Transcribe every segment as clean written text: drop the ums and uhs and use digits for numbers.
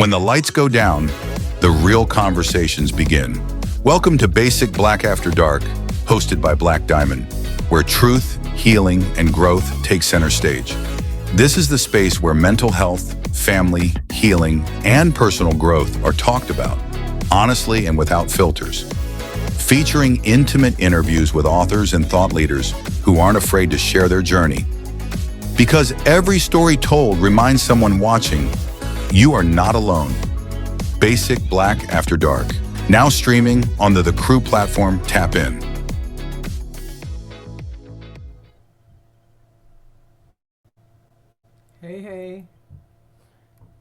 When the lights go down, the real conversations begin. Welcome to Basic Blaque After Dark, hosted by Blaque Diamond, where truth, healing, and growth take center stage. This is the space where mental health, family, healing, and personal growth are talked about, honestly and without filters. Featuring intimate interviews with authors and thought leaders who aren't afraid to share their journey. Because every story told reminds someone watching, you are not alone. Basic Blaque After Dark, now streaming on the Crew platform. Tap in. Hey,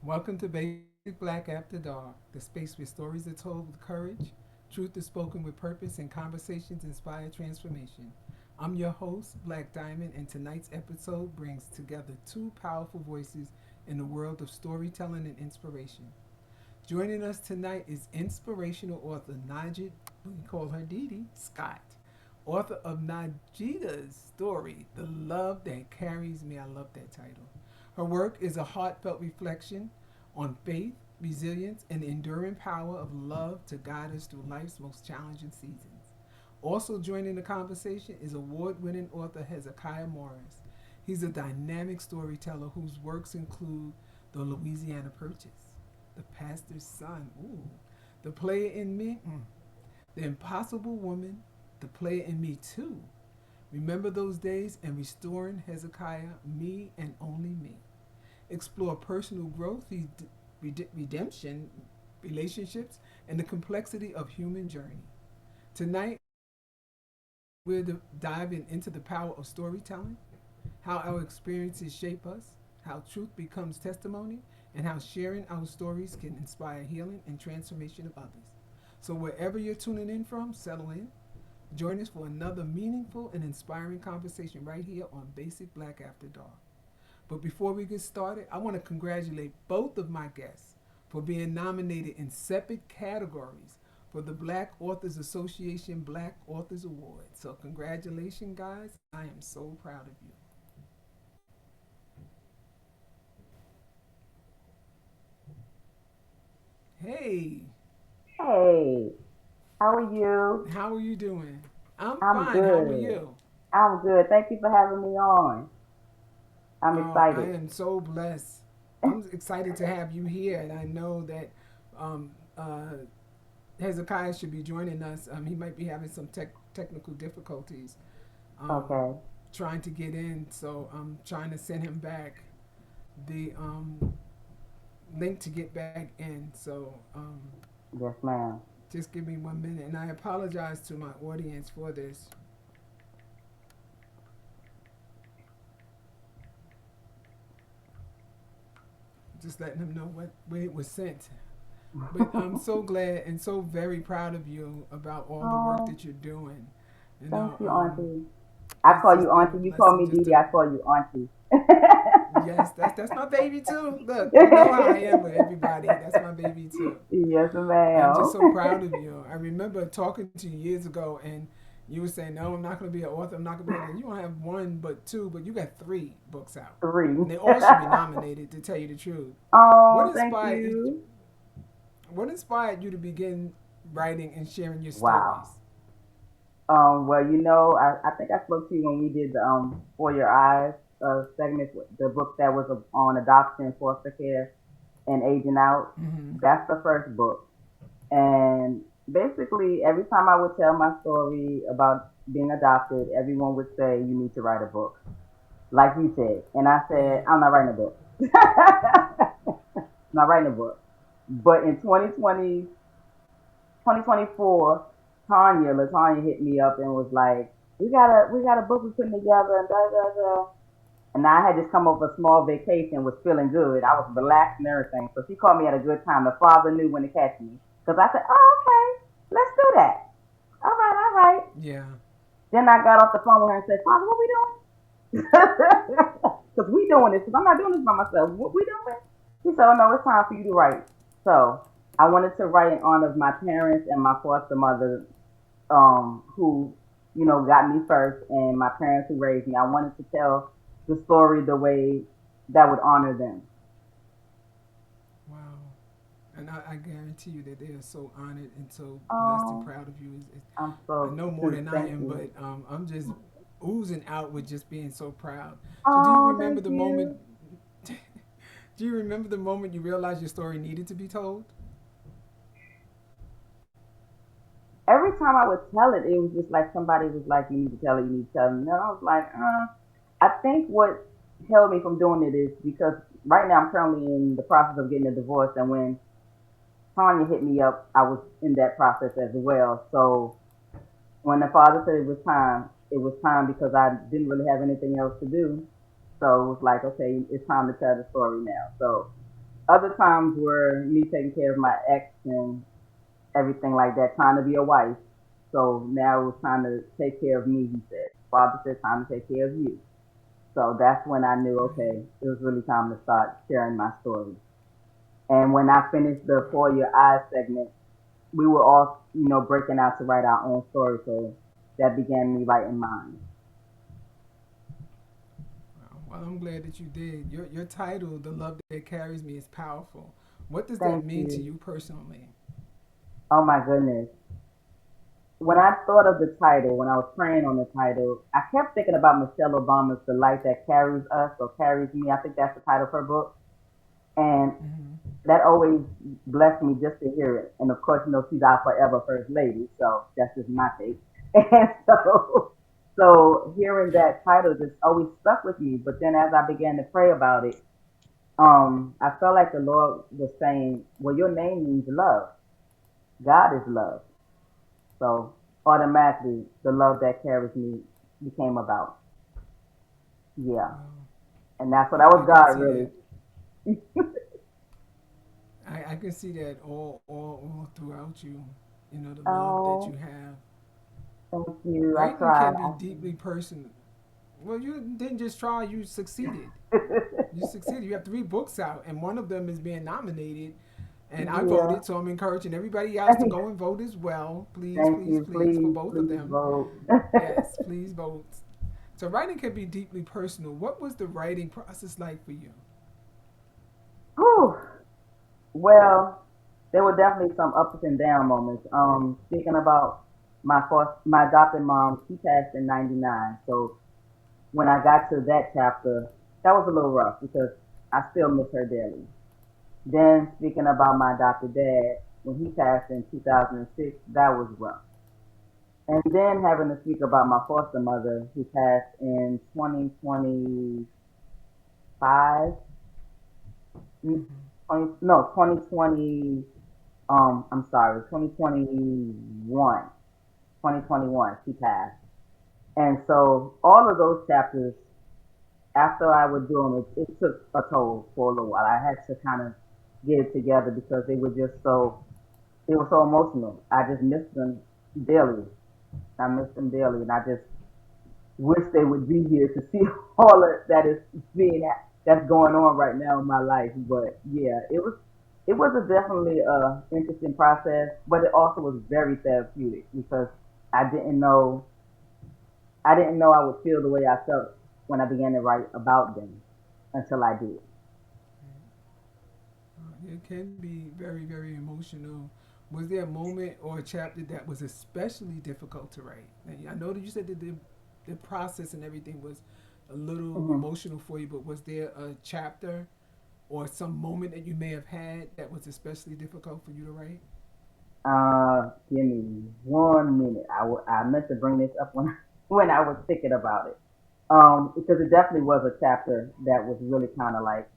welcome to Basic Blaque After Dark, the space where stories are told with courage, truth is spoken with purpose, and conversations inspire transformation. I'm your host, Blaque Diamond, and tonight's episode brings together two powerful voices in the world of storytelling and inspiration. Joining us tonight is inspirational author Najid, we call her Dee Dee, Scott, author of Najida's story, The Love That Carries Me. I love that title. Her work is a heartfelt reflection on faith, resilience, and the enduring power of love to guide us through life's most challenging seasons. Also joining the conversation is award-winning author Hezekiah Morris. He's a dynamic storyteller whose works include The Louisiana Purchase, The Pastor's Son, ooh, The Player in Me, The Impossible Woman, The Player in Me Too, Remember Those Days, and Restoring Hezekiah, Me and Only Me. Explore personal growth, redemption, relationships, and the complexity of human journey. Tonight, we're diving into the power of storytelling, how our experiences shape us, how truth becomes testimony, and how sharing our stories can inspire healing and transformation of others. So, wherever you're tuning in from, settle in. Join us for another meaningful and inspiring conversation right here on Basic Blaque After Dark. But before we get started, I want to congratulate both of my guests for being nominated in separate categories for the Black Authors Association Black Authors Award. So congratulations, guys. I am so proud of you. Hey, Hey, how are you? how are you doing? I'm I'm fine. How are good. you? I'm good. Thank you for having me on. I'm Oh, I excited. am so blessed. I'm excited to have you here, and I know that um, uh, Hezekiah should be joining us. He might be having some technical difficulties um, Okay. trying to get in, so I'm trying to send him back the link to get back in. So Yes, ma'am. just give me 1 minute, and I apologize to my audience for this. Just letting them know what way it was sent. But I'm so glad and so very proud of you about all the work Oh, that you're doing. You thank know, you, Auntie. I it's call you just been a Auntie. You call blessing me just Didi. to. I call you Auntie. Yes, that's my baby too. Look, you know how I am with everybody. That's my baby too. Yes, I'm just ma'am. so proud of you. I remember talking to you years ago, and you were saying, "No, I'm not going to be an author. I'm not going to be." You don't have one, but two, but you got three books out, Three. and they all should be nominated. To tell you the truth, what Oh, thank inspired you. what inspired you to begin writing and sharing your Wow. stories? Well, I think I spoke to you when we did the For Your Eyes segment, the book that was on adoption, foster care, and aging out. Mm-hmm. That's the first book. And basically, every time I would tell my story about being adopted, everyone would say, you need to write a book, like you said. And I Yeah. said, I'm not writing a book. Not writing a book. But in 2024, Latanya hit me up and was like, we got a book we're putting together and da da da. And I had just come off a small vacation, was feeling good. I was relaxed and everything. So she called me at a good time. The father knew when to catch me. Because I said, oh, okay, let's do that. All right, all right. Yeah. Then I got off the phone with her and said, Father, what we doing? Because we doing this. Because I'm not doing this by myself. What we doing? He said, oh, no, it's time for you to write. So I wanted to write in honor of my parents and my foster mother, who, got me first, and my parents who raised me. I wanted to tell the story the way that would honor them. Wow. And I guarantee you that they are so honored and so blessed and Oh, proud of you. I'm I so know more too. than I Thank am, you. but I'm just oozing out with just being so proud. So, do you Oh, remember thank the moment? you. Do you remember the moment you realized your story needed to be told? Every time I would tell it, it was just like somebody was like, "You need to tell it. You need to tell it." And I was like, I think what held me from doing it is because right now I'm currently in the process of getting a divorce, and when Tanya hit me up, I was in that process as well. So when the father said it was time because I didn't really have anything else to do. So it was like, okay, it's time to tell the story now. So other times were me taking care of my ex and everything like that, trying to be a wife. So now it was time to take care of me, he said. Father said, time to take care of you. So that's when I knew, Right. okay, it was really time to start sharing my story. And when I finished the Wow. For Your Eyes segment, we were all, breaking out to write our own story. So that began me writing mine. Wow. Well, I'm glad that you did. Your title, "The Love That Carries Me," is powerful. What does that Thank mean to you. you personally? Oh my goodness. When I thought of the title, when I was praying on the title, I kept thinking about Michelle Obama's The Light That Carries Us or Carries Me. I think that's the title of her book. And Mm-hmm. that always blessed me just to hear it. And of course, she's our forever first lady, so that's just my take. And so hearing that title just always stuck with me. But then as I began to pray about it, I felt like the Lord was saying, well, your name means love. God is love. So automatically, the love that carries me became about. Yeah. Wow. And that's what that I was can God see really. that. I can see that all throughout you. You know, the love that you Oh, have. thank you. I Writing tried. can be deeply personal. Well, you didn't just try, you succeeded. You succeeded. You have 3 books out, and one of them is being nominated. And I Yeah. voted, so I'm encouraging everybody else to go and vote as well. Please, Thank please, you. please, for Please, both of please them. vote. Yes, please vote. So writing can be deeply personal. What was the writing process like for you? Whew. Well, there were definitely some ups and down moments. Speaking about my adopted mom, she passed in '99. So when I got to that chapter, that was a little rough because I still miss her dearly. Then speaking about my adopted dad, when he passed in 2006, that was rough. And then having to speak about my foster mother who passed in 2025, Mm-hmm. 2020, I'm sorry, 2021, 2021, she passed. And so all of those chapters, after I would do them, it took a toll for a little while. I had to kind of get it together because they were so emotional. I just missed them daily. I miss them daily, and I just wish they would be here to see all of that is being that's going on right now in my life. But yeah, it was a definitely interesting process, but it also was very therapeutic because I didn't know I didn't know I would feel the way I felt when I began to write about them until I did. It can be very, very emotional. Was there a moment or a chapter that was especially difficult to write? And I know that you said that the process and everything was a little Hmm. emotional for you, but was there a chapter or some moment that you may have had that was especially difficult for you to write? Give me 1 minute. I meant to bring this up when when I was thinking about it. Because it definitely was a chapter that was really kind of like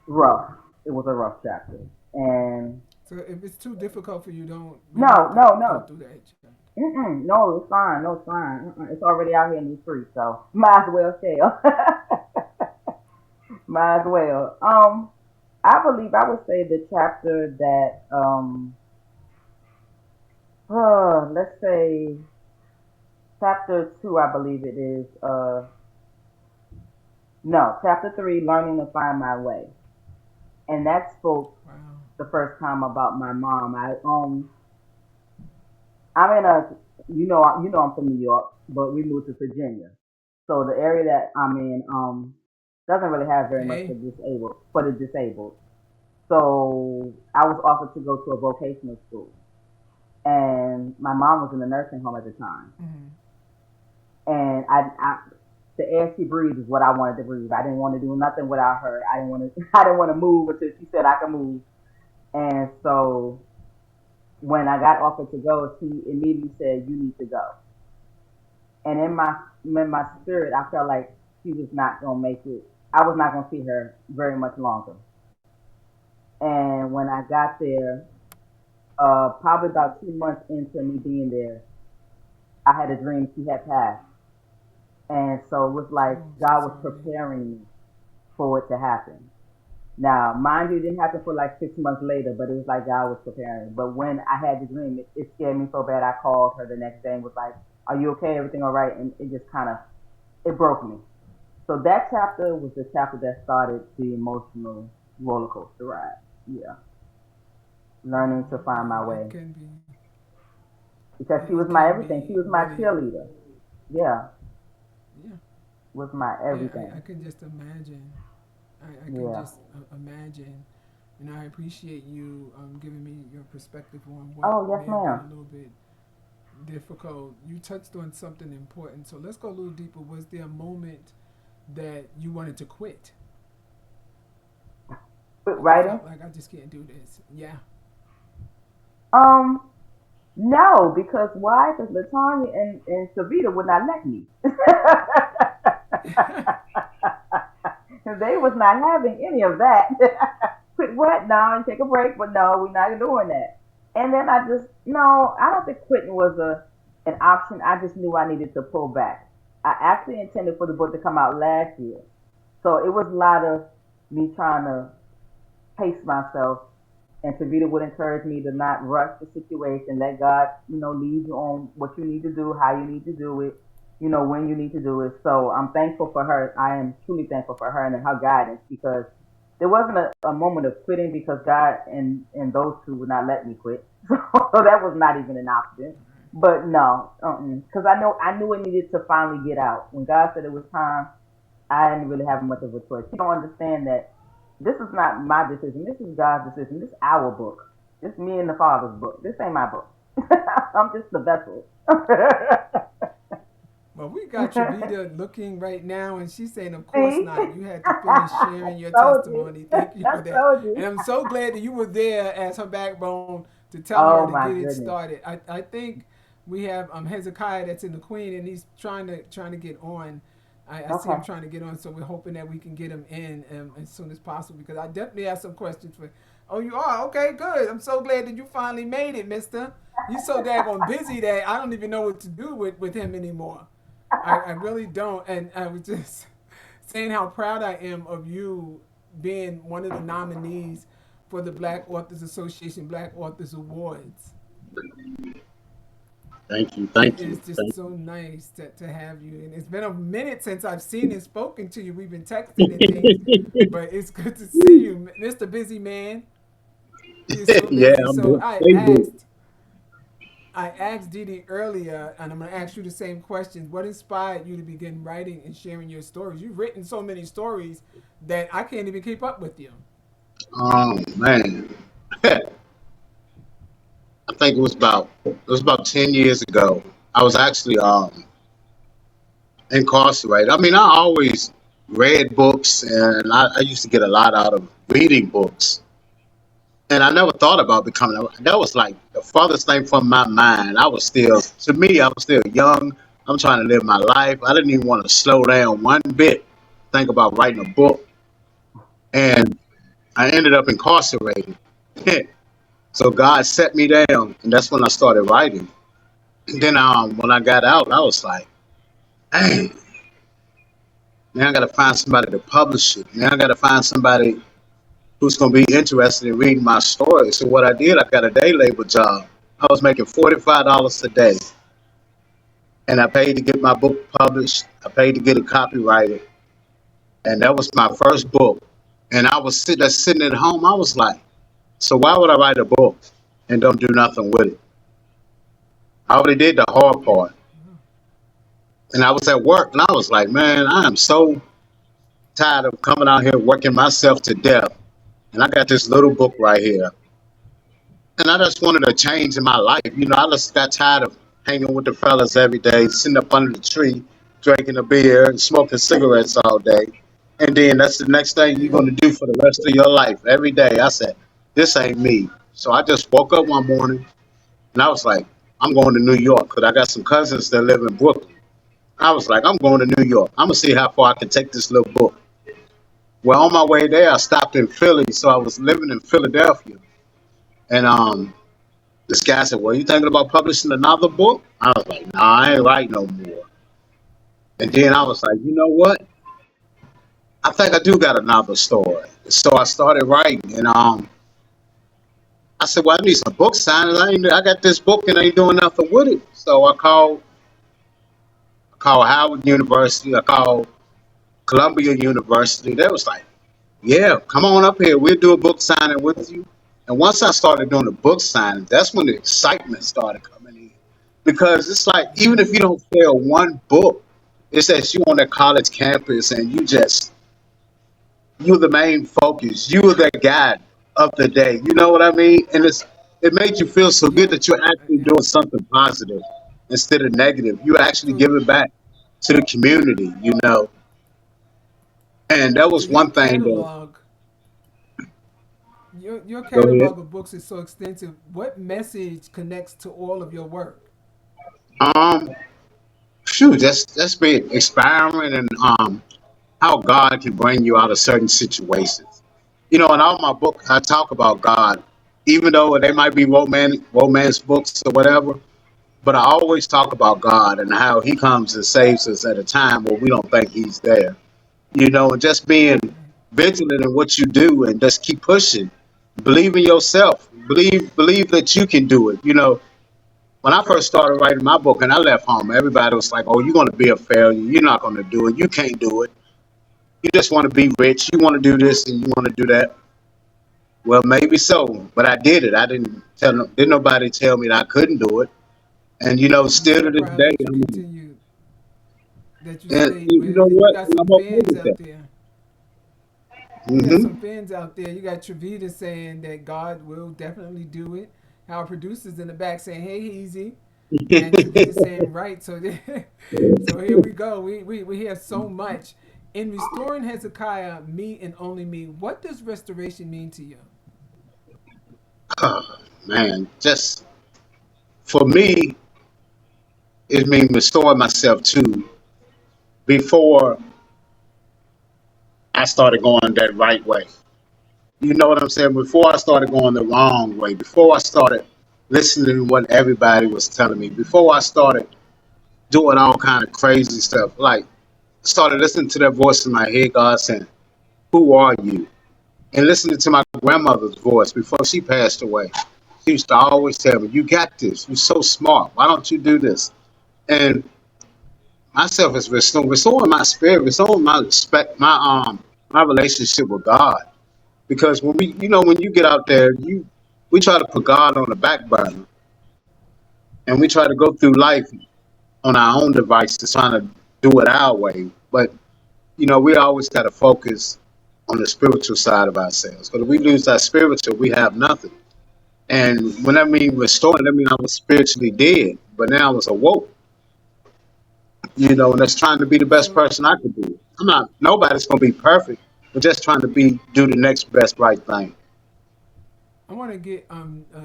rough. It was a rough chapter. And So if it's too difficult for you, don't we don't have no, to no, go no. through that chapter. No, it's fine. No, it's fine. It's already out here in the street, so might as well share. Might as well. I believe I would say the chapter that let's say chapter two, I believe it is. No, chapter three, learning to find my way, and that spoke Wow. the first time about my mom. I'm in a I'm from New York, but we moved to Virginia. So the area that I'm in doesn't really have very much Hey. for the disabled. So I was offered to go to a vocational school, and my mom was in a nursing home at the time, Mm-hmm. and the air she breathed is what I wanted to breathe. I didn't want to do nothing without her. I didn't want to I didn't want to move until she said I could move. And so when I got offered to go, she immediately said, "You need to go." And in my spirit, I felt like she was not gonna make it. I was not gonna see her very much longer. And when I got there, probably about 2 months into me being there, I had a dream she had passed. And so it was Oh, like I'm so God was sorry. preparing me for it to happen. Now, mind you, it didn't happen for like 6 months later, but it was like God was preparing. But when I had the dream, it scared me so bad. I called her the next day and was like, "Are you okay? Everything all right?" And it just kind of it broke me. So that chapter was the chapter that started the emotional roller coaster ride. Yeah, learning to find my It way can be. because she It was my can everything. She be was my really. cheerleader. Yeah, Yeah. was my Yeah. everything. I can just imagine. I can Yeah. just imagine. And I appreciate you giving me your perspective on what Oh yes, may have been ma'am. a little bit difficult. You touched on something important. So let's go a little deeper. Was there a moment that you wanted to quit? Quit Like you writing. felt like I just can't do this. Yeah. Um, no, because why? Because Latanya and Savita would not let me. They was not having any of that. Quit what? No, and take a break, but no, we're not doing that. And then I just no, I don't think quitting was a an option. I just knew I needed to pull back. I actually intended for the book to come out last year, so it was a lot of me trying to pace myself. And Tavita would encourage me to not rush the situation, let God, lead you on what you need to do, how you need to do it, when you need to do it. So I'm thankful for her. I am truly thankful for her and her guidance because there wasn't a moment of quitting because God and those two would not let me quit. So that was not even an option. But no, because I knew it needed to finally get out. When God said it was time, I didn't really have much of a choice. You don't understand that this is not my decision. This is God's decision. This is our book. This is me and the Father's book. This ain't my book. I'm just the vessel. Well, we got Travita looking right now, and she's saying, "Of course See? not. You had to finish sharing your Told you. testimony. Thank you I for that." told And you. I'm so glad that you were there as her backbone to tell her Oh to my get it goodness. started. I think we have Hezekiah that's in the Queen, and he's trying to get on. I see Okay. him trying to get on, so we're hoping that we can get him in as soon as possible because I definitely have some questions for. Oh, you are okay. Good. I'm so glad that you finally made it, Mister. You're so daggone busy that I don't even know what to do with him anymore. I really don't. And I was just saying how proud I am of you being one of the nominees for the Black Authors Association Black Authors Awards. Thank you, It thank is you, just thank so nice to have you. And it's been a minute since I've seen and spoken to you. We've been texting and things, you. but it's good to see you, Mr. Busy Man. You're so Yeah, busy. I'm So good. Stay good. I asked Didi earlier, and I'm going to ask you the same questions. What inspired you to begin writing and sharing your stories? You've written so many stories that I can't even keep up with you. Oh man, I think it was about 10 years ago. I was actually incarcerated. I mean, I always read books, and I used to get a lot out of reading books. And I never thought about becoming. That was like the farthest thing from my mind. To me, I was still young. I'm trying to live my life. I didn't even want to slow down one bit. Think about writing a book, and I ended up incarcerated. So God set me down, and that's when I started writing. And then when I got out, I was like, "Dang, man, I got to find somebody to publish it. Man, I got to find somebody who's going to be interested in reading my story." So what I did, I got a day labor job. I was making $45 a day, and I paid to get my book published. I paid to get it copyrighted, and that was my first book. And I was sitting at home. I was like, "So why would I write a book and don't do nothing with it?" I already did the hard part. And I was at work, and I was like, "Man, I am so tired of coming out here working myself to death And I got this little book right here. And I just wanted a change in my life. I just got tired of hanging with the fellas every day, sitting up under the tree, drinking a beer and smoking cigarettes all day. And then that's the next thing you're Yeah. going to do for the rest of your life every day. I said, this ain't me. So I just woke up one morning and I was like, I'm going to New York because I got some cousins that live in Brooklyn. I was like, I'm going to New York. I'm going to see how far I can take this little book. Well, on my way there, I stopped in Philly. So I was living in Philadelphia. And this guy said, well, you thinking about publishing another book? I was like, nah, I ain't writing no more. And then I was like, you know what? I think I do got another story. So I started writing. And I said, well, I need some book signings. I got this book and I ain't doing nothing with it. So I called Howard University. I called Columbia University. They was like, yeah, come on up here. We'll do a book signing with you. And once I started doing the book signing, that's when the excitement started coming in. Because it's like, even if you don't sell one book, it's that you on that college campus and you're the main focus. You're the guy of the day. You know what I mean? And it made you feel so good Yeah. that you're actually And doing something positive instead of negative. You're actually so, giving back to the community. And that so was one thing that your go ahead. catalog of books is so extensive. What message connects to all of your work? Um, Shoot, that's been experiment and how God can bring you out of certain situations. In all my books, I talk about God, even though they might be romance books or whatever. But I always talk about God and how He comes and saves us at a time where we don't think He's there. And just being vigilant in what you do and just keep pushing. Believe in yourself. Believe that you can do it. When I first started writing my book and I left home, everybody was like, "Oh, you're going to be a failure. You're not going to do it. You can't do it. You just want to be rich. You want to do this and you want to do that." Well, maybe so, but I did it. I didn't nobody tell me that I couldn't do it. And I'm still so to this proud day, that you continue, that you and stayed you with know it. You what? got And some I'm okay fans with that. out there. You got some Hmm. fans out there. You got Travita saying that God will definitely do it. Our producers in the back saying, "Hey, easy," and Travita saying, "Right." So, so here we go. We have so much in restoring Hezekiah, me and only me. What does restoration mean to you? Man, just for me, it means restoring myself too before I started going that right way. You know what I'm saying? Before I started going the wrong way, before I started listening to what everybody was telling me, before I started doing all kind of crazy stuff, like started listening to that voice in my head, God saying, "Who are you?" And listening to my grandmother's voice before she passed away. She used to always tell me, "You got this. You're so smart. Why don't you do this?" And myself is restoring my spirit, restoring my respect, my relationship with God. Because when you get out there, we try to put God on the back burner, and we try to go through life on our own devices, trying to do it our way. But we always got to focus on the spiritual side of ourselves. Because if we lose that spiritual, we have nothing. And when I mean restoring, I mean I was spiritually dead, but now I was awoke. And that's trying to be the best So person I could be. I'm not. Nobody's gonna be perfect, but just trying to do the next best right thing. I want to get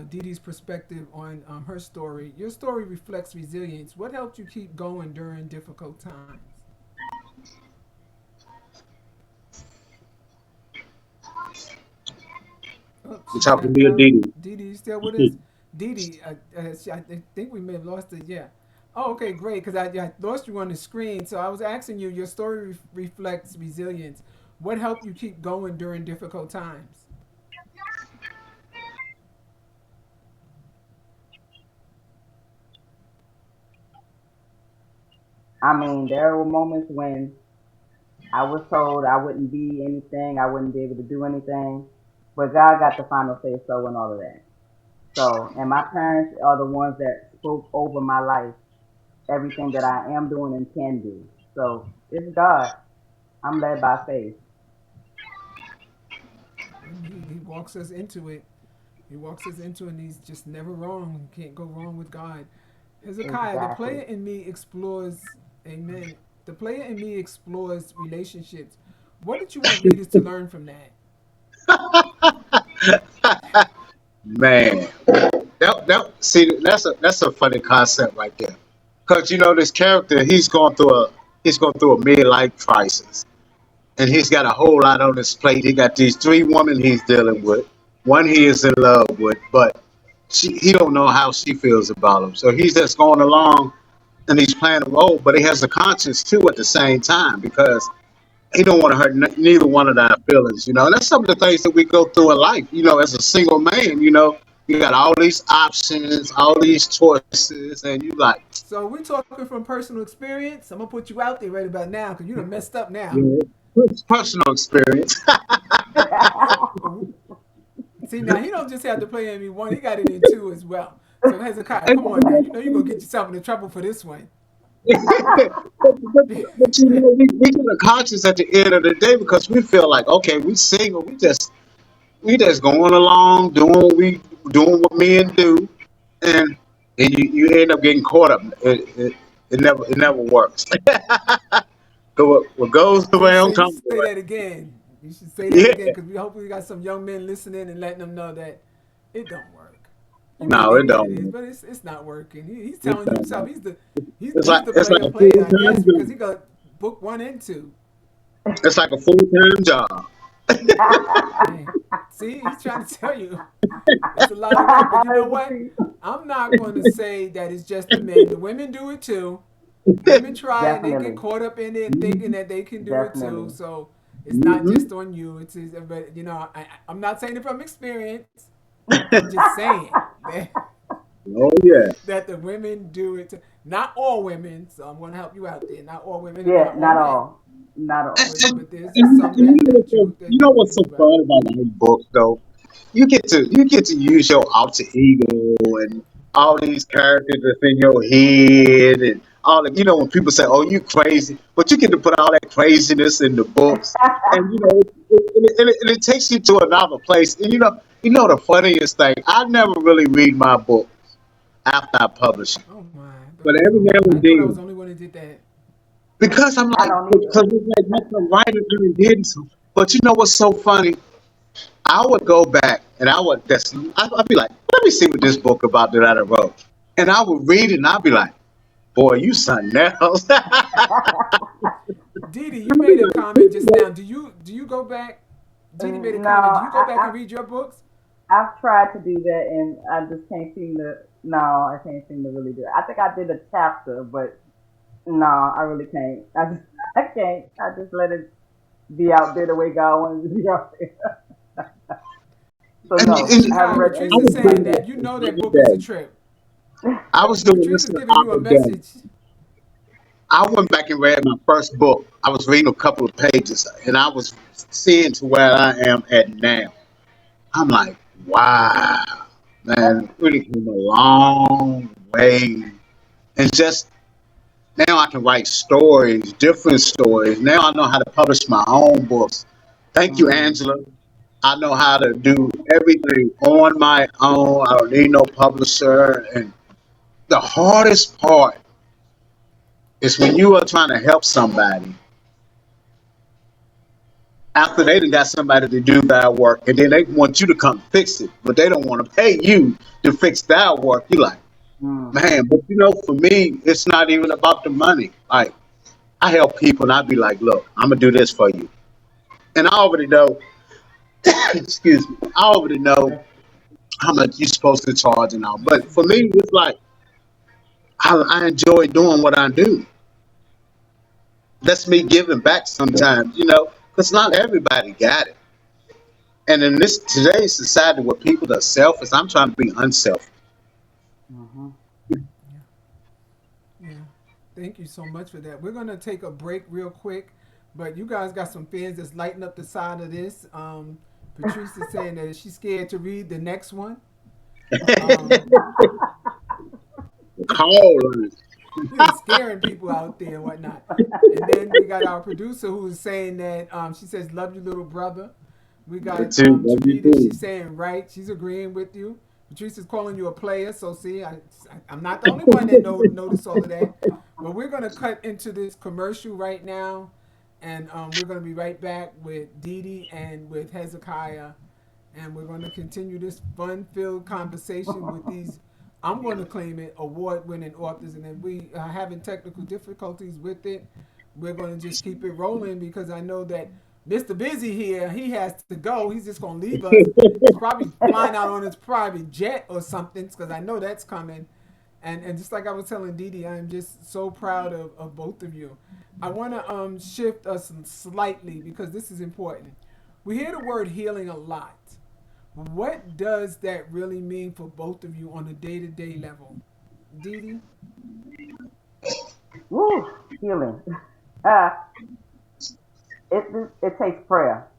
Dee Dee's perspective on her story. Your story reflects resilience. What helped you keep going during difficult times? Oh, You she talking to tapped me or out. Didi? Dee Dee, you still with us? Dee Dee, I think we may have lost it. Yeah. Oh, okay, great. Because I lost you on the screen. So I was asking you, your story reflects resilience. What helped you keep going during difficult times? I mean, there were moments when I was told I wouldn't be anything, I wouldn't be able to do anything, but God got the final say so and all of that. So, and my parents are the ones that spoke over my life, everything that I am doing and can do. So it's God. I'm led by faith. walks us into it. He walks us into it, and he's just never wrong. You can't go wrong with God. Hezekiah, the Exactly. player in me explores, amen. The player in me explores relationships. What did you want readers to learn from that? Man, see, that's a funny concept right there. Cause this character, he's going through a midlife crisis, and he's got a whole lot on his plate. He got these three women he's dealing with. One he is in love with, but he don't know how she feels about him. So he's just going along and he's playing a role, but he has a conscience too at the same time because he don't want to hurt neither one of our feelings. And that's some of the things that we go through in life. As a single man, you got all these options, all these choices, and you like, So we're talking from personal experience. I'm gonna put you out there right about now because you done messed up now. you it's personal experience. Oh, see now he don't just have to play in me one; he got it in two as well. So Hezekiah, come on now. You know you're gonna get yourself into trouble for this one. We get a conscience at the end of the day because we feel like, okay, we single, we just going along doing what men do, and you end up getting caught up. It never works. So what goes around You comes should say around. that again. You should say that Yeah, again because we hopefully got some young men listening and letting them know that it don't work. You may no, it think that it is, don't. but it's not working. He's It telling you don't. himself. It's He's like the it's like a player, I full guess, time because he job. got book one and two. It's like a full time job. Hey, see, he's trying to tell you it's a lot of work. But you know what? I'm not going to say that it's just the men. The women do it too. Women try and they get Definitely. caught up in it, thinking that they can do it too. Definitely. So it's not Hmm. just on you. But I'm not saying it from experience. I'm just saying that, Oh yeah. that the women do it. Too. Not all women. So I'm going to help you out there. Not all women and Yeah, not all not men. all. Not all. But there's And, just some and that truth that you you know can what's use so about. fun about my book though? You get to use your alter ego and all these characters that's in your head and all the when people say, "Oh, you crazy," but you get to put all that craziness in the books, and it takes you to another place. And the funniest thing, I never really read my book after I publish it, Oh my! but every now I and thought I was then the only one that did that. because I'm I like, don't either. because it's like once I'm writing and did so. But you know what's so funny? I would go back and I'd be like, let me see what this book about that I wrote. And I would read it and I'd be like, boy, you something else. Didi, you made a comment just now. Do you go back? Didi made a No, comment. Do you go back and read your books? I've tried to do that and I just can't seem to. No, I can't seem to really do it. I think I did a chapter, but no, I really can't. I just I can't. I just let it be out there the way God wants it to be out there. So and, So no, I Hezekiah, haven't read I any of Patrice his is was books saying doing yet. that this you the know that other book is a day. trip. I was doing this Patrice is the giving you a other day. message. I went back and read my first book. I was reading a couple of pages and I was seeing to where I am at now. I'm like, wow, man, really came a long way. And just now I can write stories, different stories. Now I know how to publish my own books. Thank you, Mm. Angela. I know how to do everything on my own. I don't need no publisher. And the hardest part is when you are trying to help somebody after they done got somebody to do their work and then they want you to come fix it, but they don't want to pay you to fix their work. You like, Mm. man, but for me, it's not even about the money. Like, I help people and I be like, look, I'm gonna do this for you. And I already know, excuse me, I already know Bless how much you're supposed to charge and all. Bless But you. for me, it's like I enjoy doing what I do. That's me giving back sometimes, because not everybody got it. And in this today's society where people are selfish, I'm trying to be unselfish. you. Hmm. Yeah. Yeah. Thank you so much for that. We're gonna take a break real quick, but you guys got some fans that's lighting up the side of this. Patrice is saying that she's scared to read the next one. Um, Call You're scaring people out there and whatnot. And then we got our producer who's saying that she says, "Love you, little brother." We You got too. Love you Trinita. too. She's saying right. She's agreeing with you. Patrice is calling you a player. So see, I'm not the only one that noticed all of that. But we're gonna cut into this commercial right now, and we're gonna be right back with Dee Dee and with Hezekiah, and we're gonna continue this fun-filled conversation with these. I'm going to claim it award-winning authors, and if we are having technical difficulties with it, we're going to just keep it rolling because I know that Mr. Busy here, he has to go. He's just going to leave us. He's probably flying out on his private jet or something because I know that's coming. And just like I was telling Dee Dee, I am just so proud of both of you. I want to shift us slightly because this is important. We hear the word healing a lot. What does that really mean for both of you on a day-to-day level? Dee Dee? Woo, healing. Uh, it takes prayer.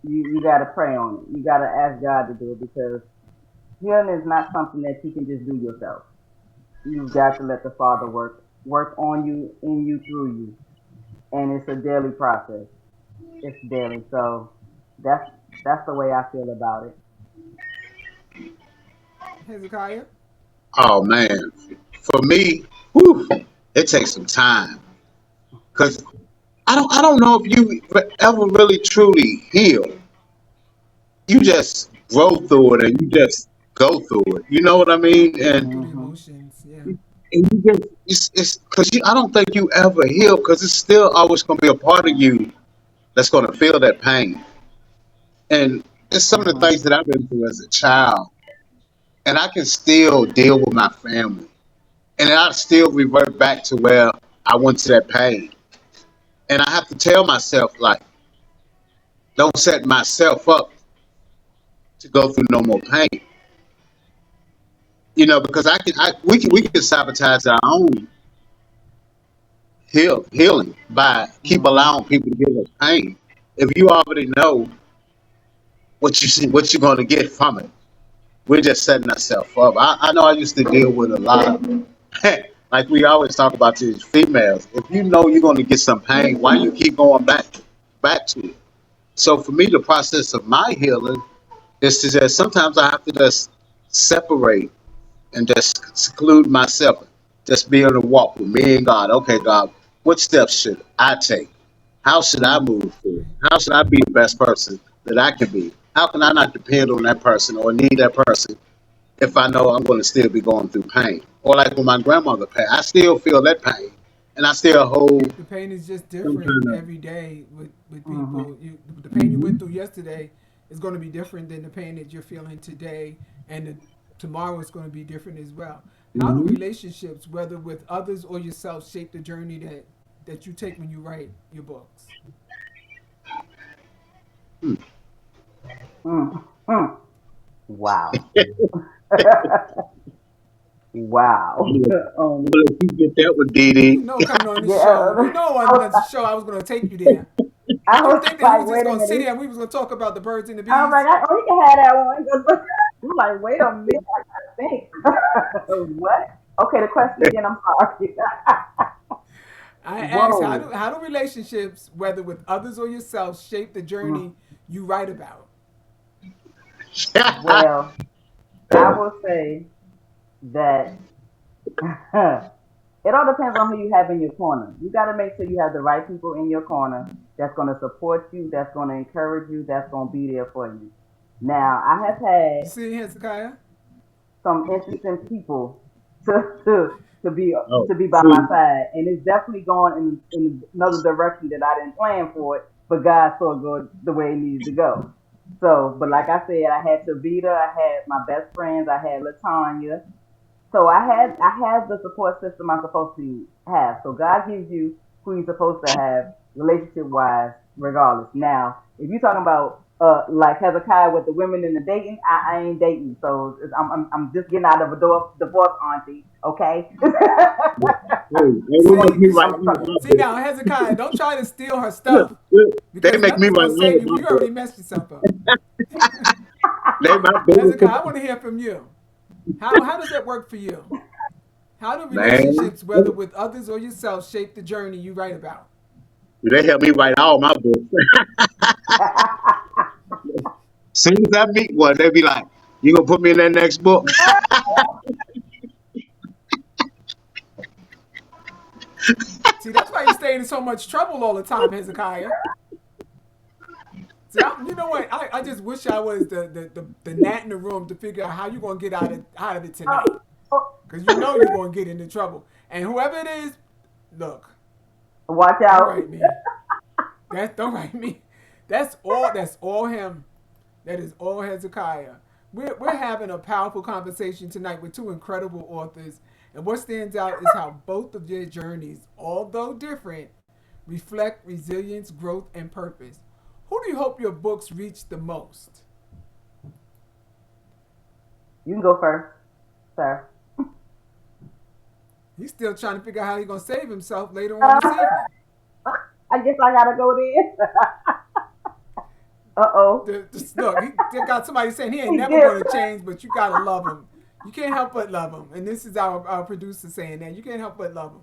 You got to pray on it. You got to ask God to do it because healing is not something that you can just do yourself. You've got to let the Father work on you, in you, through you, and it's a daily process. It's daily, so that's that's the way I feel about it. Hezekiah? Oh man, for me, whew, it takes some time because I don't know if you ever really truly heal. You just grow through it and you just go through it. You know what I mean? Go And through the Hmm. emotions, yeah. you just it's because I don't think you ever heal because it's still always going to be a part of you that's going to feel that pain. And it's some of the Hmm. things that I've been through as a child, and I can still deal with my family, and then I still revert back to where I went to that pain, and I have to tell myself like, don't set myself up to go through no more pain. You know, because we can sabotage our own healing by keep Hmm. allowing people to give us pain. If you already know what you see, what you're going to get from it, we're just setting ourselves up. I know I used to deal with a lot of, like we always talk about these females. If you know you're going to get some pain, why you keep going back to it? So for me, the process of my healing is to just sometimes I have to just separate and just seclude myself, just be on a walk with me and God. Okay, God, what steps should I take? How should I Hmm. move forward? Right. How should I be the best person that I can be? How can I not depend on that person or need that person if I know I'm going to still be going through pain? Or like when my grandmother passed, I still feel that pain, and I still hold The pain is just some different kind of. every day with Hmm. people. The pain you went Mhm. through yesterday is going to be different than the pain that you're feeling today, and tomorrow is going to be different as well. How do Mhm. relationships, whether with others or yourself, shape the journey that you take when you write your books? Mm. Mm. Wow. Wow. I'm um, gonna let you get that with Dee You Dee. know, coming on this yeah, show, you know I on was, the show I was going to take you there. I Did you was think that you like, was just wait a going to sit minute. here and we was going to talk about the birds and the I was bees? like, oh, you can have that one. I'm like, wait a minute, I gotta think. What? Okay, the question again. I'm sorry. I asked, how do Whoa. how do relationships, whether with others or yourself, shape the Mm. journey you write about? Well, I will say that it all depends on who you have in your corner. You got to make sure you have the right people in your corner that's going to support you, that's going to encourage you, that's going to be there for you. Now, I have had You see, Hezekiah? some interesting people to to to be Oh, to be by my see, side, and it's definitely going in another direction that I didn't plan for it, but God saw it go the way it needed to go. So, but like I said, I had Tavita, I had my best friends, I had Latanya, so I have the support system I'm supposed to have. So God gives you who you're supposed to have relationship wise, regardless. Now, if you're talking about like Hezekiah with the women in the dating, I ain't dating. So I'm just getting out of a divorce, auntie. Okay. hey, they make See, me write I'm all trying. my see now, books. Hezekiah, don't try to steal her Look, stuff look, they because make me nothing's write gonna all save you. my You already books. messed yourself up. They my biggest Hezekiah, I want to hear from you. How does that work for you? How do man. relationships, whether with others or yourself, shape the journey you write about? They help me write all my books. soon as I meet one, they be like, "You gonna put me in that next book?" See, that's why you stay in so much trouble all the time, Hezekiah. See, you know what? I just wish I was the gnat in the room to figure out how you're going to get out of it tonight. Oh, Because you know you're going to get into trouble. And whoever it is, look, watch don't out. write me. Don't write me. That's all him. That is all Hezekiah. We're having a powerful conversation tonight with two incredible authors. And what stands out is how both of their journeys, although different, reflect resilience, growth, and purpose. Who do you hope your books reach the most? You can go first, sir. He's still trying to figure out how he's going to save himself later on this evening. I guess I gotta go there. Uh-oh. Look, they got somebody saying he ain't He never did. going to change, but you got to love him. You can't help but love him. And this is our producer saying that. You can't help but love him.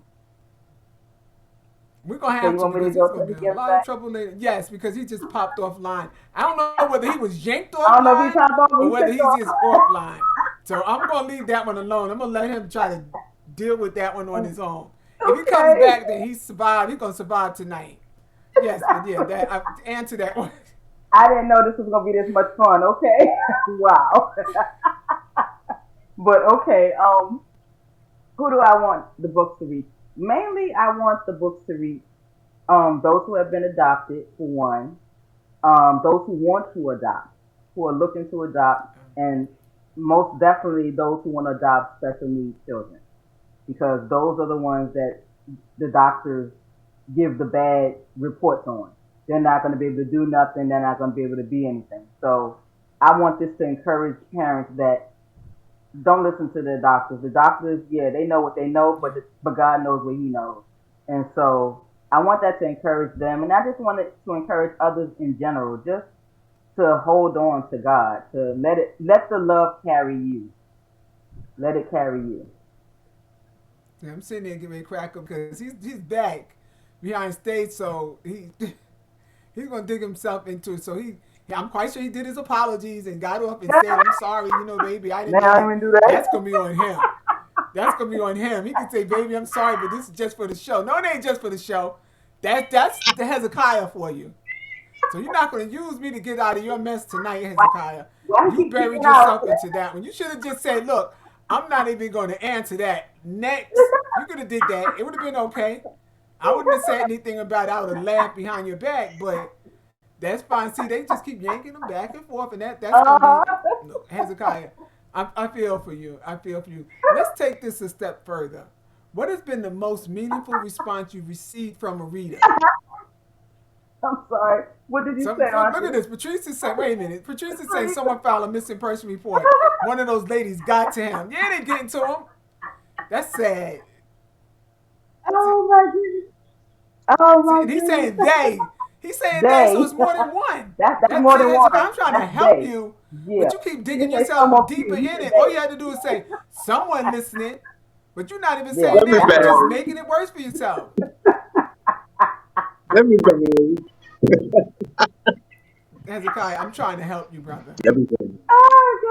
We're going to So have you to want me to because go he's going to to be in a the lot back? of trouble later. Yes, because he just popped offline. I don't know whether he was yanked I don't know if offline he popped off or me whether he's TikTok. just offline. So I'm going to leave that one alone. I'm going to let him try to deal with that one on his own. If he comes Okay. back, then he's survived. He's going to survive tonight. Yes, but yeah, answer that one. I didn't know this was gonna be this much fun. Okay. Wow. But okay. Who do I want the books to reach? Mainly, I want the books to reach those who have been adopted, for one, those who want to adopt, who are looking to adopt, and most definitely those who want to adopt special needs children, because those are the ones that the doctors give the bad reports on. They're not going to be able to do nothing. They're not going to be able to be anything. So I want this to encourage parents that don't listen to the doctors. The doctors, yeah, they know what they know, but God knows what He knows. And so I want that to encourage them, and I just want it to encourage others in general, just to hold on to God, to let the love carry you, let it carry you. Yeah, I'm sitting there getting ready to crack up because he's back behind stage, so he's gonna dig himself into it. So I'm quite sure he did his apologies and got off and said, "I'm sorry, baby, I didn't Now I mean even it." do that. That's gonna be on him. That's gonna be on him. He can say, "Baby, I'm sorry, but this is just for the show." No, it ain't just for the show. That's the Hezekiah for you. So you're not gonna use me to get out of your mess tonight, Hezekiah. Why he You keep buried kicking out? yourself into that one. You should have just said, "Look, I'm not even going to answer that." Next, you could have did that. It would have been okay. I wouldn't have said anything about it. I would have laughed behind your back, but that's fine. See, they just keep yanking them back and forth, and that's gonna be Uh-huh. look, Hezekiah. I feel for you. I feel for you. Let's take this a step further. What has been the most meaningful response you received from a reader? I'm sorry. What did you say, Look at Auntie? this. Patrice is saying, wait a minute. Patrice is saying someone filed a missing person report. One of those ladies got to him. Yeah, they getting to him. That's sad. Oh my goodness. Oh See, my and he's goodness. saying they. He's saying they, so They. it's more than one. That's That's more it, than one. Hezekiah. I'm trying to That's help they. you, Yeah. but you keep He digging didn't say some yourself of deeper you. He in said it. All they. you had to do is say, someone listening, but you're not even Yeah. saying Let me that. You're That's just right. behave. making it worse for yourself. Let me behave. Hezekiah, I'm trying to help you, brother. Let me behave.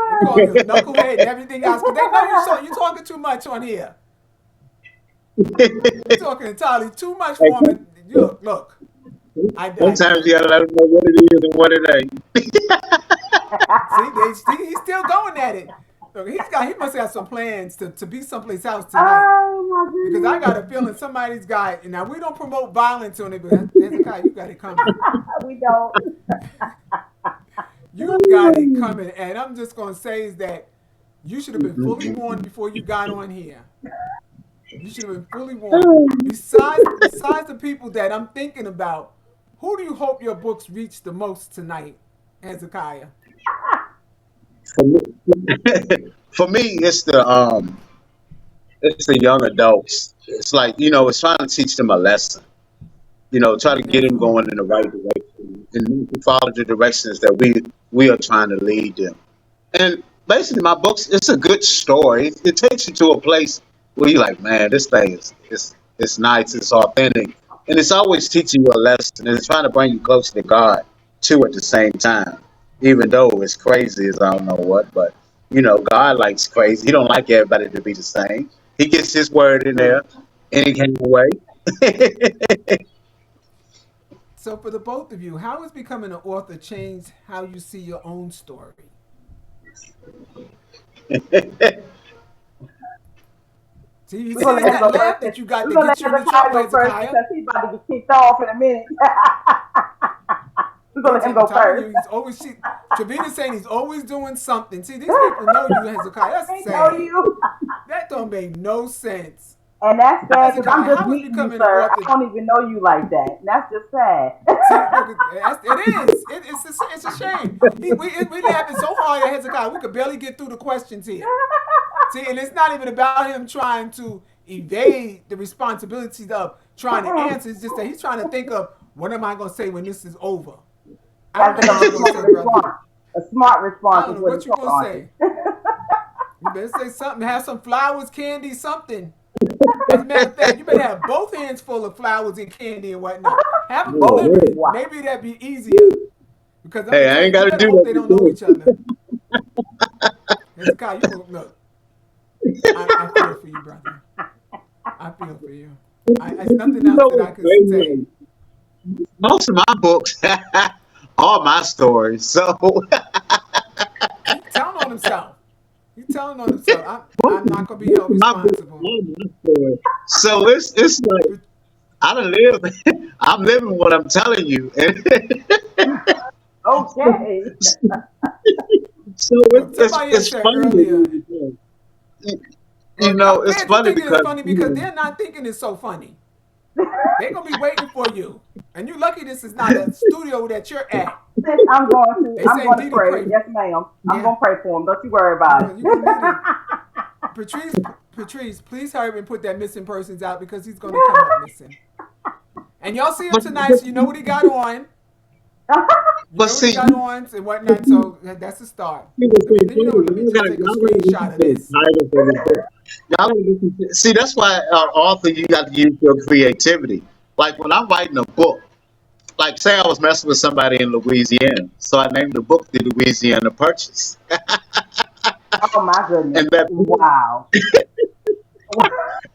They Oh call you a God. knucklehead and everything else because they know you're talking too much on here. You're talking entirely too much Hey, for them. Look. sometimes you gotta let them know what it is and what it ain't. He's still going at it. Look, he must have some plans to be someplace else tonight. Oh my Because I got goodness. a feeling somebody's got, and now we don't promote violence on it, but Hezekiah, you got it coming. We don't. You got it coming. And I'm just going to say is that you should have been fully warned before you got on here. You should have been fully warned. Besides the people that I'm thinking about, who do you hope your books reach the most tonight, Hezekiah? For me, for me, it's the young adults. It's like it's trying to teach them a lesson. Try to get That's them good. going in the right direction and to follow the directions that we are trying to lead them. And basically, my books, it's a good story. It takes you to a place where you're like, man, this thing it's nice, it's authentic, and it's always teaching you a lesson, and it's trying to bring you closer to God too at the same time. even though it's crazy as I don't know what. But God likes crazy. He don't like everybody to be the same. He gets his word in there any kind of way. So for the both of you, how has becoming an author changed how you see your own story? See, you We're see, gonna it's let him that go laugh first. that you got We're that gonna let gets you into Hezekiah trouble, go first Hezekiah. because he's about to get kicked off in a minute. We're gonna let him I'm go telling first. you, he's always Trevina's saying he's always doing something. See, these people know you, Hezekiah. They That's know sad. you. That don't make no sense. And that's sad because I'm Hezekiah, just how is meeting you, becoming an sir. author? I don't even know you like that. And that's just sad. See, look, it is. It's a shame. We laughing so hard at Hezekiah, we could barely get through the questions here. See, and it's not even about him trying to evade the responsibilities of trying to answer. It's just that he's trying to think of what am I going to say when this is over. I don't That's know like what you're going to say, a brother. response. A smart I response don't is know what he what you're called going to on say. it. You better say something. Have some flowers, candy, something. As a matter of fact, you better have both hands full of flowers and candy and whatnot. Have them Oh, delivered. wow. Maybe that'd be easier. Because I'm gonna Hey, I tell ain't you, you got to better do hope that they to don't know do each other. Hezekiah, you gonna look. I feel for you, brother. I feel for you. It's nothing else that I What's could say. crazy? Most of my books are my stories. So He telling on himself. He telling on himself. I'm not gonna be most held of my books responsible. are my stories. So it's like But I done live. I'm living what I'm telling you, and Okay. so look, somebody had it's said funny to earlier. me because I'm it's glad you funny thinking it's because funny because they're not thinking it's so funny. They're gonna be waiting for you, and you lucky this is not a studio that you're at. Sis, They I'm saying going to Dee Dee pray. pray. Yes, ma'am. I'm Yeah, going to pray for him. Don't you worry you're about gonna it. you're gonna need it. Patrice, please hurry and put that missing persons out because he's gonna come up missing. And y'all see him but, tonight, but, so you know what he got on. You but know what he see, got on and whatnot. So that's the start. see what's so Let funny? me just take a Y'all gotta listen screenshot of to the this. title for this book. Y'all gotta listen to, see, that's why author you got to use your creativity. Like when I'm writing a book, like say I was messing with somebody in Louisiana, so I named the book the Louisiana Purchase, Oh, my goodness. and that Wow.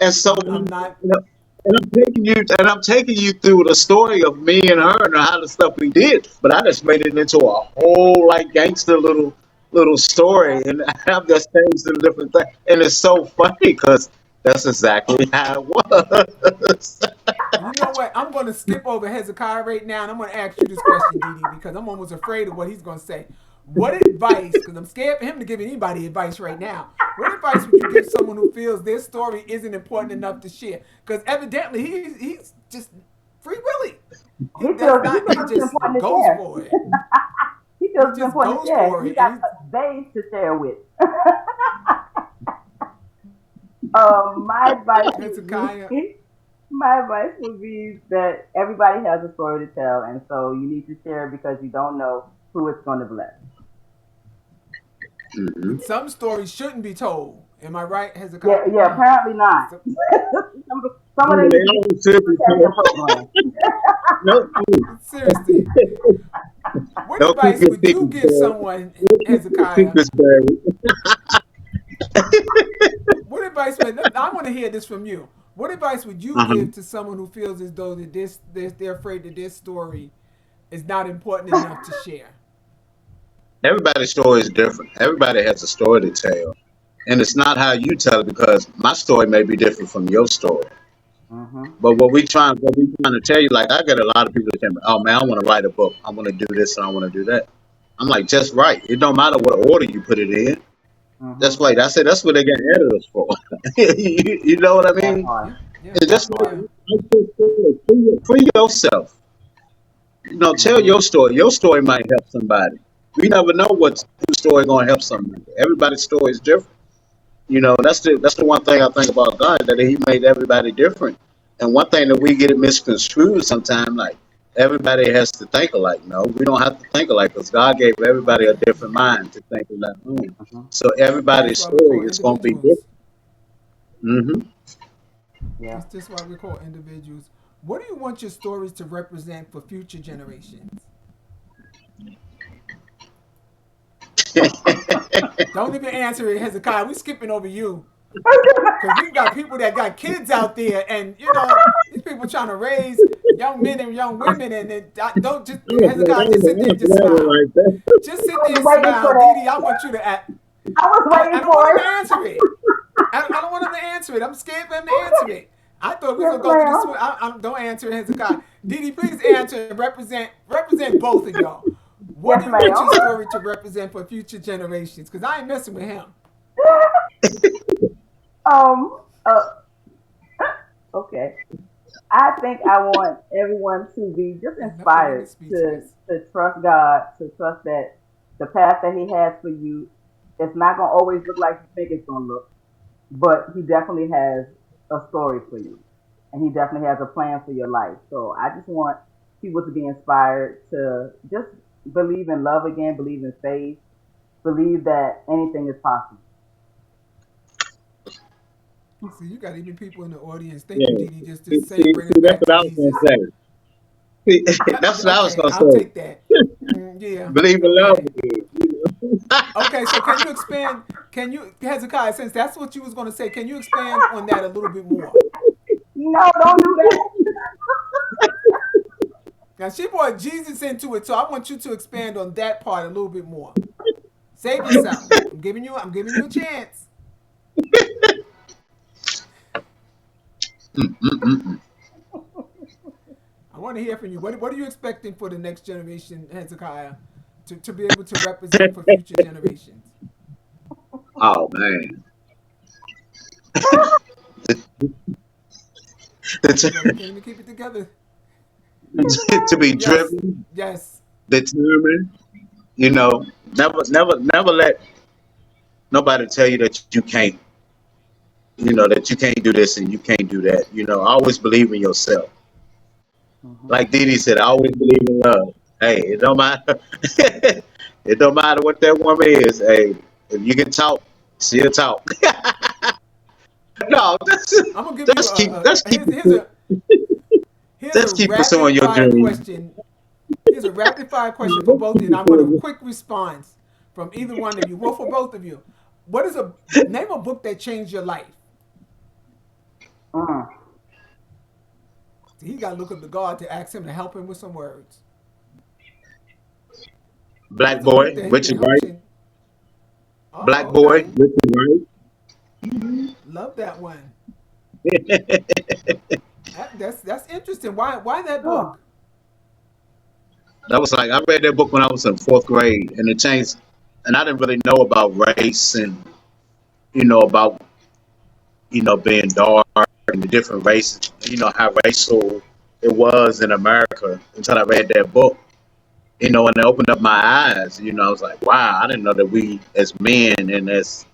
and so I'm not. and I'm taking you through the story of me and her and how the stuff we did, but I just made it into a whole like gangster little story, and I've just changed a different thing, and it's so funny because that's exactly how it was. You know what? I'm going to skip over Hezekiah right now, and I'm going to ask you this question, Dee Dee, because I'm almost afraid of what he's going to say. What advice? Because I'm scared for him to give anybody advice right now. What advice would you give someone who feels their story isn't important enough to share? Because evidently he's just free willy. He does He not. He feels it's just important to goes share. for it. He He feels it's just important to goes share. for He it, and got he's days to share with. My advice would be Hezekiah. my advice would be that everybody has a story to tell, and so you need to share because you don't know who it's going to bless. Mhm. But some stories shouldn't be told. Am I right, Yeah, Hezekiah? yeah. Apparently not. So, Some of Yeah, them they need to be always should be protection told. program. No, seriously, what don't keep advice your would you secrets give buried. someone, Don't keep your Hezekiah? secrets buried. What advice would I want to hear this from you? What advice would you Uh-huh. give to someone who feels as though that they're afraid that this story is not important enough to share? Everybody's story is different. Everybody has a story to tell. And it's not how you tell it because my story may be different from your story. Hmm. But what we trying to tell you, like I get a lot of people that tell me, "Oh man, I want to write a book. I want to do this and I want to do that." I'm like, just write. It don't matter what order you put it in. That's Hmm. right. I said that's what they got editors for. You know what I That mean? part. Yeah, yeah, And That just yeah. part. free yourself. Tell Hmm. your story. Your story might help somebody. We never know what whose story gonna help somebody. Everybody's story is different. That's the one thing I think about God that He made everybody different. And one thing that we get it misconstrued sometimes, like everybody has to think alike. No, we don't have to think alike because God gave everybody a Okay. different mind to think of their own. Hmm. So That's everybody's why we story call is gonna be individuals. different. Hmm. Yeah. That's just why we call individuals. What do you want your stories to represent for future generations? Don't even answer it, Hezekiah. We skipping over you. Because we've got people that got kids out there, and these people trying to raise young men and young women, and then don't just Hezekiah, just sit there and just smile. Just sit I there was and waiting for smile, Dee Dee. that. I want you to act. I was I waiting don't want for him to it. answer it. I don't want him to answer it. I'm scared for him to answer it. I thought we was Yes, gonna go through this. ma'am. Don't answer it, Hezekiah. Dee Dee, please answer and represent both of y'all. What Yes, do you want ma'am. your story to represent for future generations? Because I ain't messing with him. um. Uh, okay. I think I want everyone to be just Enough of me inspired speechless. to trust God, to trust that the path that He has for you, it's not gonna always look like you think it's gonna look, but He definitely has a story for you, and He definitely has a plan for your life. So I just want people to be inspired to just believe in love again, believe in faith, believe that anything is possible. See, you got even people in the audience. Thank you, Yeah. Dee Dee. Just See, just saying, bring see, it that's back what to I was gonna Jesus. say. See, that's what I was Okay, gonna I'll say. take that. Yeah. Believe in love Okay. again. You know? Okay. So can you expand? Can you, Hezekiah, since that's what you was going to say, can you expand on that a little bit more? No, don't do that. Now she brought Jesus into it, so I want you to expand on that part a little bit more. Save yourself. I'm giving you a chance. I want to hear from you. What are you expecting for the next generation, Hezekiah, to be able to represent for future generations? Oh man, You better tell him to keep it together. to be Yes. driven, Yes. determined. You know, never let nobody tell you that you can't. You know that you can't do this and you can't do that. You know, always believe in yourself. Mhm. Like Didi said, I always believe in love. Hey, it don't matter. It don't matter what that woman is. Hey, if you can talk, she'll talk. No, I'm gonna give you let's keep here's a let's keep rapid pursuing your fire dream. question. Here's a rapid fire question for Let's both of keep you, and I want a pursuing. quick response from either one of you. Well, for both of you, what is a name a book that changed your life? Mm. See, he got to look up to God to ask him to help him with some words. Black What's a book boy, that Richard helped Wright. change? Black Oh, boy, okay. Richard Love that one. Wright. That's interesting. Why that Oh. book? That was like I read that book when I was in fourth grade, and it changed. And I didn't really know about race and about being dark and the different races. How racial it was in America until I read that book. And it opened up my eyes. I was like, wow, I didn't know that we as men and as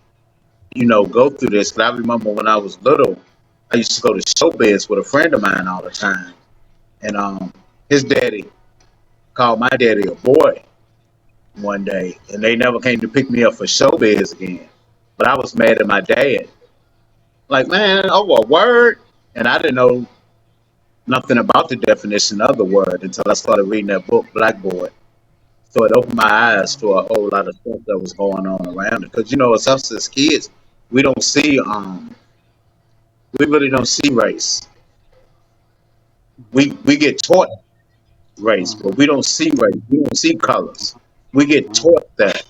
go through this. 'Cause I remember when I was little, I used to go to showbiz with a friend of mine all the time, and his daddy called my daddy a boy one day, and they never came to pick me up for showbiz again. But I was mad at my dad. Like, man, oh, a word? And I didn't know nothing about the definition of the word until I started reading that book, Black Boy. So it opened my eyes Wow. to a whole lot of stuff that was going on around it. Because, as us as kids, we don't see, we really don't see race. We get taught race, but Mhm. we don't see race. We don't see colors. We get Mhm. taught that.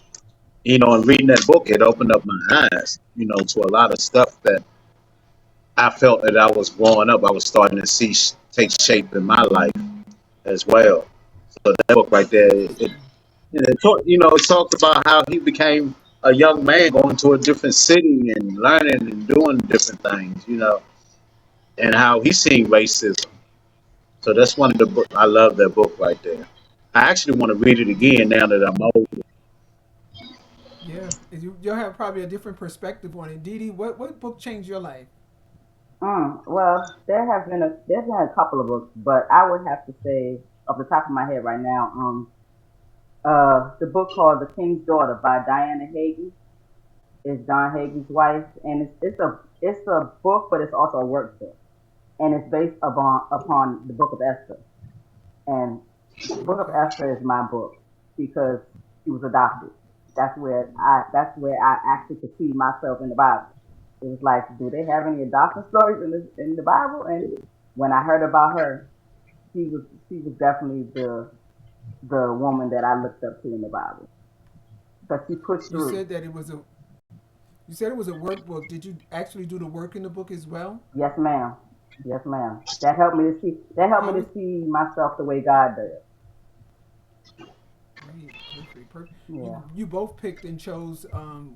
And reading that book, it opened up my eyes, to a lot of stuff that I felt that I was growing up. I was starting to see take shape in my life as well. So that book right there, Interesting. it talked about how he became a young man going to a different city and learning and doing different things, and how he seen racism. So that's one of the book. I love that book right there. I actually want to read it Dee again Dee. now that I'm older. Yeah. You'll have probably a different perspective on it. Dee Dee, what book changed your life? Well, there's been a couple of books, but I would have to say off the top of my head right now, the book called The King's Daughter by Diana Hagen is Don Hagen's wife, and it's a book, but it's also a workbook, and it's based upon the Book of Esther. And Book of Okay. Esther is my book because she was adopted. That's where I actually could see myself in the Bible. It was like, do they have any adoption stories in the Bible? And when I heard about her, she was definitely the woman that I looked up to in the Bible because she pushed You through. said that it was a you said it was a workbook. Did you actually do the work in the book as well? Yes, ma'am. Yes, ma'am. That helped me to see. That helped How me was to see myself the way God does. great, perfect, perfect. Yeah. You both picked and chose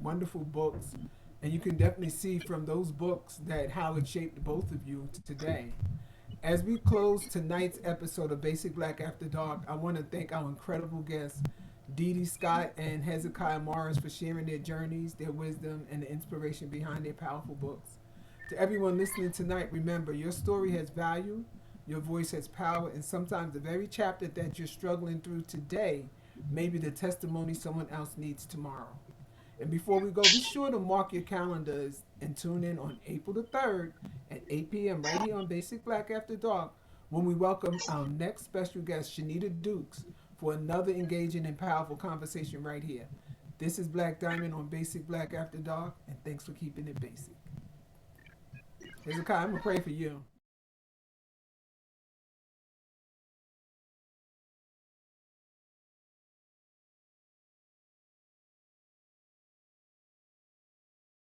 wonderful books, and you can definitely see from those books that how it shaped both of you today. As we close tonight's episode of Basic Blaque After Dark, I want to thank our incredible guests, Dee Dee Scott and Hezekiah Morris, for sharing their journeys, their wisdom, and the inspiration behind their powerful books. To everyone listening tonight, remember your story has value, your voice has power, and sometimes the very chapter that you're struggling through today may be the testimony someone else needs tomorrow. And before we go, be sure to mark your calendars and tune in on April the 3rd at 8 p.m. right here on Basic Blaque After Dark when we welcome our next special guest, Shanita Dukes, for another engaging and powerful conversation right here. This is Blaque Diamond on Basic Blaque After Dark, and thanks for keeping it basic. Hezekiah, I'm going to pray for you.